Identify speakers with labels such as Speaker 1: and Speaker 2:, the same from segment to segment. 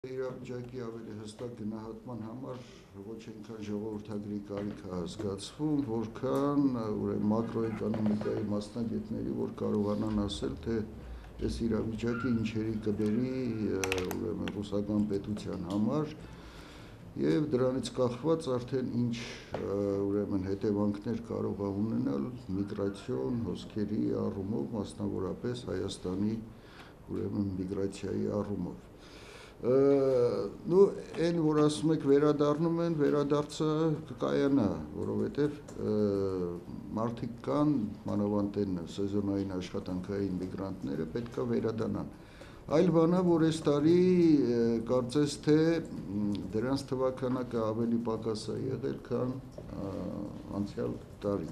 Speaker 1: Իրավիճակի ավելի հստակ գնահատման համար ոչ այնքան ժողովրդագրի կարիք է հասկացվում, որքան մակրոէկոնոմիկայի մասնագետների, որ կարողանան ասել, թե այս իրավիճակը ինչերի կբերի ռուսական պետության համար եւ դրանից կախված արդեն ինչ հետևանքներ կարող է ունենալ միգրացիոն հոսքերի առումով, մասնավորապես Հայաստանի միգրացիայի առումով։ Այն որ ասում եք վերադառնում են, վերադարձը կկայանա, որովհետև մարդիկ կան, մանավանդ են սեզոնային աշխատանքային միգրանտները պետք է վերադառնան։ Այլ բան է, որ այս տարի կարծես թե դրանց թվականակը ավելի պակաս է եղել, քան անցյալ տարի։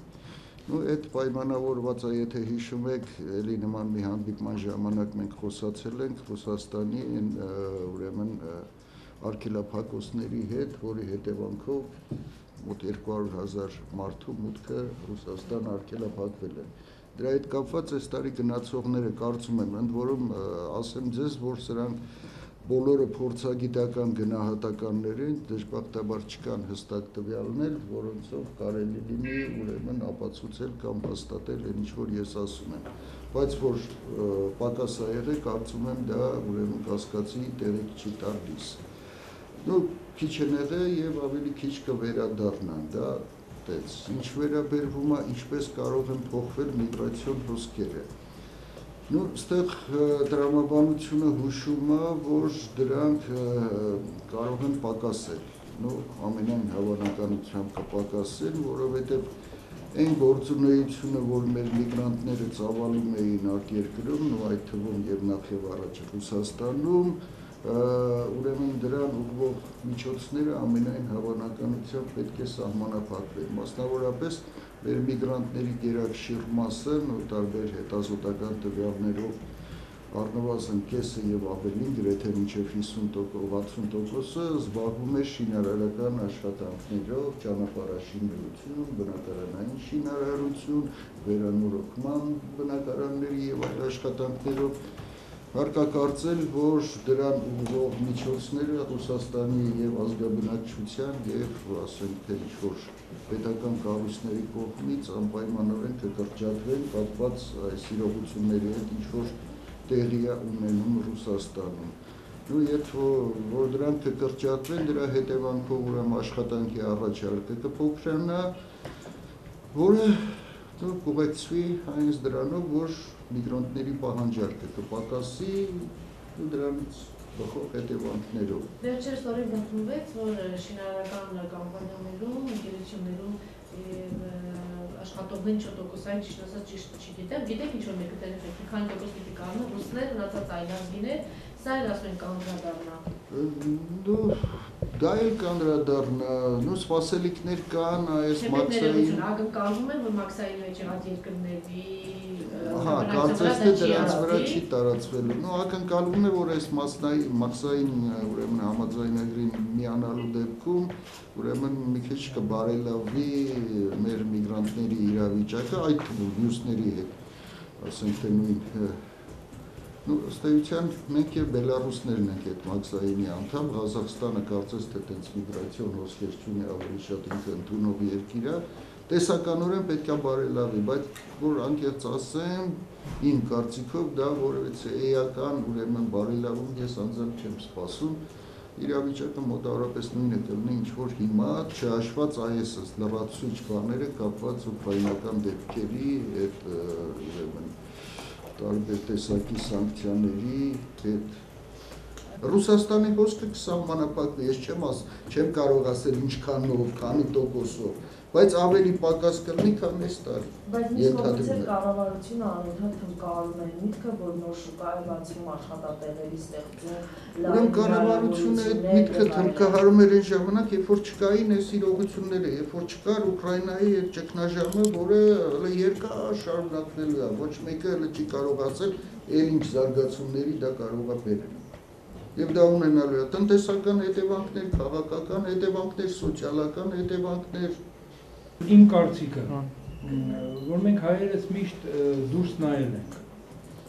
Speaker 1: Այդ պայմանավորված է, եթե հիշում եք, էլի նման մի հանդիպման ժամանակ մենք խոսացել ենք Ռուսաստանի արգելափակոսների հետ, որի հետևանքով մոտ 200,000 մարդու մուտքը Ռուսաստան արգելափակվել է։ Դրա հետ կապված այս տարի գնացողները կարծում եմ, ընդ որում ասեմ ձեզ, որ սրանք բոլորը փորձագիտական գնահատականներ են, դժբախտաբար չկան հստակ տվյալներ, որոնցով կարելի լինի ապացուցել կամ հաստատել այն ինչ որ ես ասում եմ, բայց որ պակաս է եղել, կարծում եմ դա կասկածի տեղիք չի տալիս։ Քիչ են եղել եւ ավելի քիչ կվերադառնան, դա տենց։ Ինչ վերաբերվում է ինչպես կարող են փոխվել միգրացիոն հոսքերը։ Այստեղ տրամաբանությունը հուշում է, որ դրանք կարող են պակասել, ամենայն հավանականությամբ կպակասեն, որովհետև այն գործունեությունը, որ մեր միգրանտները ծավալում էին արտերկրում, այդ թվում եւ նախ եւ առաջ Ռուսաստանում, ուրեմն դրան ուղղվող միջոցները ամենայն հավանականությամբ պետք է սահմանափակվեն, մասնավորապես մեր միգրանտների գերակշիռ մասը տարբեր հետազոտական տվյալներով առնվազն կեսը եւ ավելին, գրեթե մինչեւ 50%-60% զբաղվում է շինարարական աշխատանքներով, ճանապարհաշինություն, բնակարանային շինարարություն, վերանորոգման բնակարանների եւ այլ աշխատանքներով։ Հարկ է կարծել, որ դրան ուղղող միջոցները Ռուսաստանի եւ ազգաբնակչության եւ ասենք թե ինչ-որ պետական կառույցների կողմից անպայմանորեն կկրճատվեն կապված այս իրողությունների հետ, ինչ-որ տեղի է ունենում Ռուսաստանում։ Եթե որ դրանք կկրճատվեն, դրա հետևանքով աշխատանքի առաջարկը կփոքրանա, որը կուղեկցվի հենց դրանով, որ միգրանտների պահանջարկը կպակասի դրանից բխող հետևանքներով։
Speaker 2: Վերջերս օրենք ընդունվեց, որ շինարարական կամպանիաներում, ընկերություններում աշխատողներին 4%-ային ճիշտ ասած ճիշտ չգիտեմ, գիտեք ինչ որ մեկը տեղ է, քանի տոկոս պիտի կառնա, ռուսներ, մնացած այլ ազգիներ, սա էլ ասում են կանդրադառնա։
Speaker 1: Դա էլ կանդրադառնա, սպասելիքներ կան այս մաքսային։
Speaker 2: Ակնկալվում է, որ մաքսային մեջ եղած երկրների
Speaker 1: կարծես թե դրանց վրա չի տարածվելու։ Ակնկալվում է, որ այս մաքսային համաձայնագրի միանալու դեպքում մի քիչ կբարելավի մեր միգրանտների իրավիճակը, այդ թվում մյուսների հետ, ասենք թե ըստ էության մենք եւ բելառուսներն ենք այդ մաքսայինի անդամ, Ղազախստանը կարծես թե տենց միգրացիոն հոսքեր չունի, ավելի շատ ինքը ընդունող երկիր է, տեսականորեն պետք է բարելավի, բայց որ անկեղծ ասեմ, իմ կարծիքով դա որևէ էական բարելավում ես անձամբ չեմ սպասում, իրավիճակը մոտավորապես նույնը կլինի, ինչ որ հիմա չհաշված այս լրացուցիչ բաները կապված ուկրաինական դեպքերի հետ տարբեր տեսակի սանկցիաների հետ։ Ռուսաստանի հոսքը կսահմանափակվի, ես չեմ կարող ասել ինչքանով, քանի տոկոսով, բայց ավելի պակաս կլինի, քան այս տարի։
Speaker 3: Բայց մյուս կողմից կառավարությունը անընդհատ հմկալում է միտքը, որ նոր շուկա է բացվում, աշխատատեղերի ստեղծում։
Speaker 1: Կառավարությունը այդ միտքը հմկահարում էր այն ժամանակ, երբ որ չկային այս իրողությունները, երբ որ չկար Ուկրաինայի այդ ճգնաժամը, որը երկար շարունակվելու է, ոչ մեկը չի կարող ասել, էլ ինչ զարգացումների դա կարող է բերել։ Եվ դա ունենալու է տնտեսական հետևանքներ, քաղաքական հետևանքներ, սոցիալական հետևանքներ։
Speaker 4: Իմ կարծիքը, որ մենք հայերս միշտ դուրս նայել ենք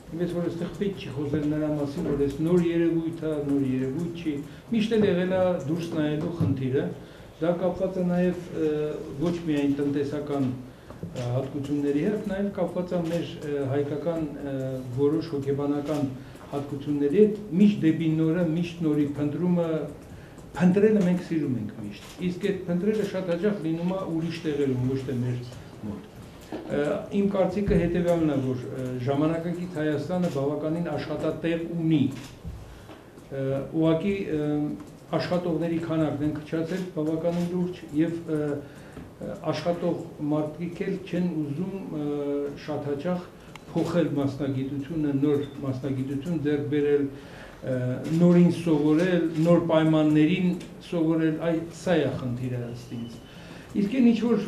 Speaker 4: Ինձ որ այստեղ պետք չի խոսել նրա մասին, որ այս նոր երևույթ է, նոր երևույթ չի, միշտ էլ եղել է դուրս նայելու խնդիրը, դա կապված է նաև ոչ միայն տնտեսական հատկությունների հետ, նաև կապված է մեր հայկական որոշ հոգեբանական հատկությունների հետ, միշտ դեպի նորը, միշտ նորի փնտրումը, փնտրելը մենք սիրում ենք միշտ, իսկ այդ փնտրելը շատ հաճախ լինում է ուրիշ տեղերում, ոչ թե մեր մոտ։ Իմ կարծիքը հետևյալն է, որ ժամանակակից Հայաստանը բավականին աշխատատեղ ունի, ուղղակի աշխատողների քանակն են քչացել բավականին լուրջ եւ աշխատող մարդիկ էլ չեն ուզում շատ հաճախ փոխել մասնագիտությունը, նոր մասնագիտություն ձեռք բերել, նորին սովորել, նոր պայմաններին սովորել, սա է խնդիրը ըստ ինձ։ Իսկ այն ինչ-որ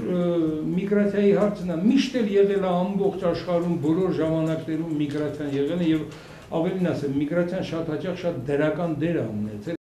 Speaker 4: միգրացիայի հարցն է, միշտ էլ եղել է ամբողջ աշխարհում բոլոր ժամանակներում միգրացիան եղել է եւ ավելին ասեմ, միգրացիան շատ հաճախ շատ դրական դեր է ունեցել